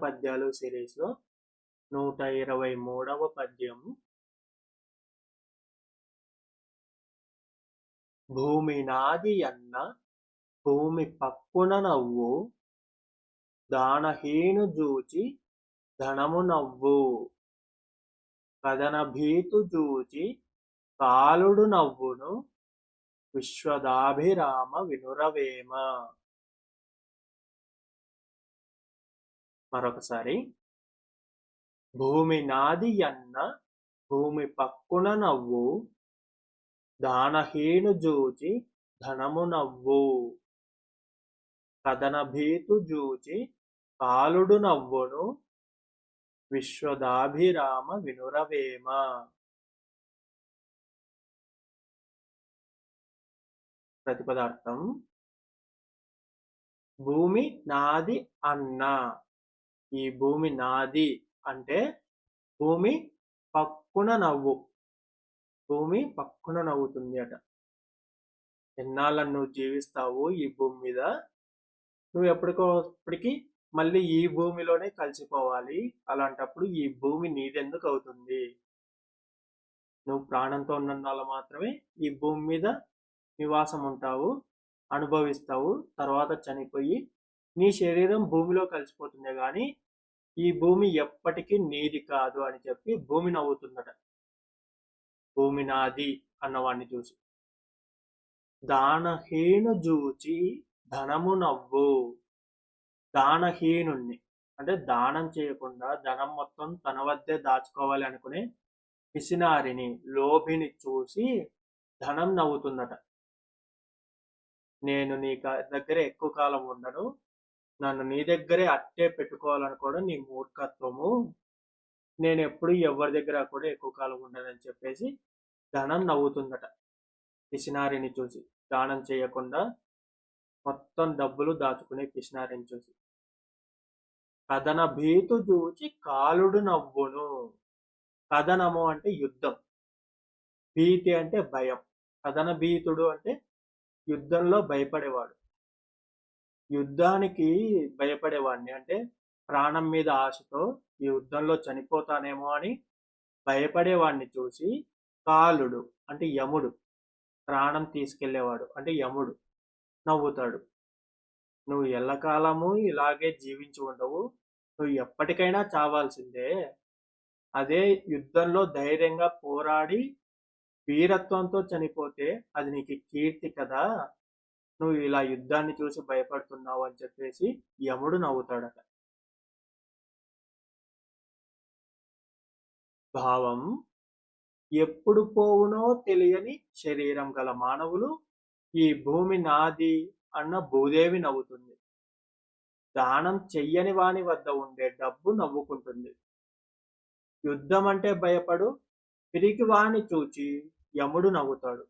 పద్యాలు సిరీస్లో 123వ పద్యం. భూమి నాది అన్న భూమి పక్కున నవ్వు, దానహీను జూచి ధనము నవ్వు. కదన భీతు జూచి కాలుడు నవ్వును, విశ్వదాభిరామ వినురవేమ. మరొకసారి. భూమి నాది అన్న భూమి పక్కున నవ్వు, దానహీను జూచి ధనము నవ్వు. కదన భీతు జూచి కాలుడు నవ్వును, విశ్వదాభిరామ వినురవేమ. ప్రతిపదార్థం. భూమి నాది అన్న, ఈ భూమి నాది అంటే భూమి పక్కున నవ్వు, భూమి పక్కున నవ్వుతుంది అట. ఎన్నాళ్ళని నువ్వు జీవిస్తావు ఈ భూమి మీద, నువ్వు ఎప్పటికి మళ్ళీ ఈ భూమిలోనే కలిసిపోవాలి. అలాంటప్పుడు ఈ భూమి నీదెందుకు అవుతుంది? నువ్వు ప్రాణంతో ఉన్నందువల్ల మాత్రమే ఈ భూమి మీద నివాసం ఉంటావు, అనుభవిస్తావు. తర్వాత చనిపోయి నీ శరీరం భూమిలో కలిసిపోతుంది, కానీ ఈ భూమి ఎప్పటికీ నీది కాదు అని చెప్పి భూమి నవ్వుతుందట. భూమి నాది అన్నవాడిని చూసి. దానహీను జూచి ధనము నవ్వు. దానహీనుణ్ణి అంటే దానం చేయకుండా ధనం మొత్తం తన వద్దే దాచుకోవాలి అనుకునే పిసినారిని, లోభిని చూసి ధనం నవ్వుతుందట. నేను నీ దగ్గర ఎక్కువ కాలం ఉండను, నన్ను నీ దగ్గరే అట్టే పెట్టుకోవాలనుకోవడం నీ మూర్ఖత్వము. నేను ఎప్పుడు ఎవరి దగ్గర కూడా ఎక్కువ కాలం ఉండనని చెప్పేసి ధనం నవ్వుతుందట. పిసినారిని చూసి, దానం చేయకుండా మొత్తం డబ్బులు దాచుకునే పిసినారిని చూసి. కథన భీతు చూచి కాలుడు నవ్వును. కథనము అంటే యుద్ధం, భీతి అంటే భయం. కథన భీతుడు అంటే యుద్ధంలో భయపడేవాడు. యుద్ధానికి భయపడేవాడిని అంటే ప్రాణం మీద ఆశతో ఈ యుద్ధంలో చనిపోతానేమో అని భయపడేవాడిని చూసి కాలుడు అంటే యముడు, ప్రాణం తీసుకెళ్లేవాడు అంటే యముడు నవ్వుతాడు. నువ్వు ఎల్లకాలము ఇలాగే జీవించి ఉండవు, నువ్వు ఎప్పటికైనా చావాల్సిందే. అదే యుద్ధంలో ధైర్యంగా పోరాడి వీరత్వంతో చనిపోతే అది నీకు కీర్తి కదా, నువ్వు ఇలా యుద్ధాన్ని చూసి భయపడుతున్నావు అని చెప్పేసి యముడు నవ్వుతాడట. భావం. ఎప్పుడు పోవునో తెలియని శరీరం గల మానవులు ఈ భూమి నాది అన్న భూదేవి నవ్వుతుంది. దానం చెయ్యని వాని వద్ద ఉండే డబ్బు నవ్వుకుంటుంది. యుద్ధం అంటే భయపడు పిరికి వాణ్ణి చూచి యముడు నవ్వుతాడు.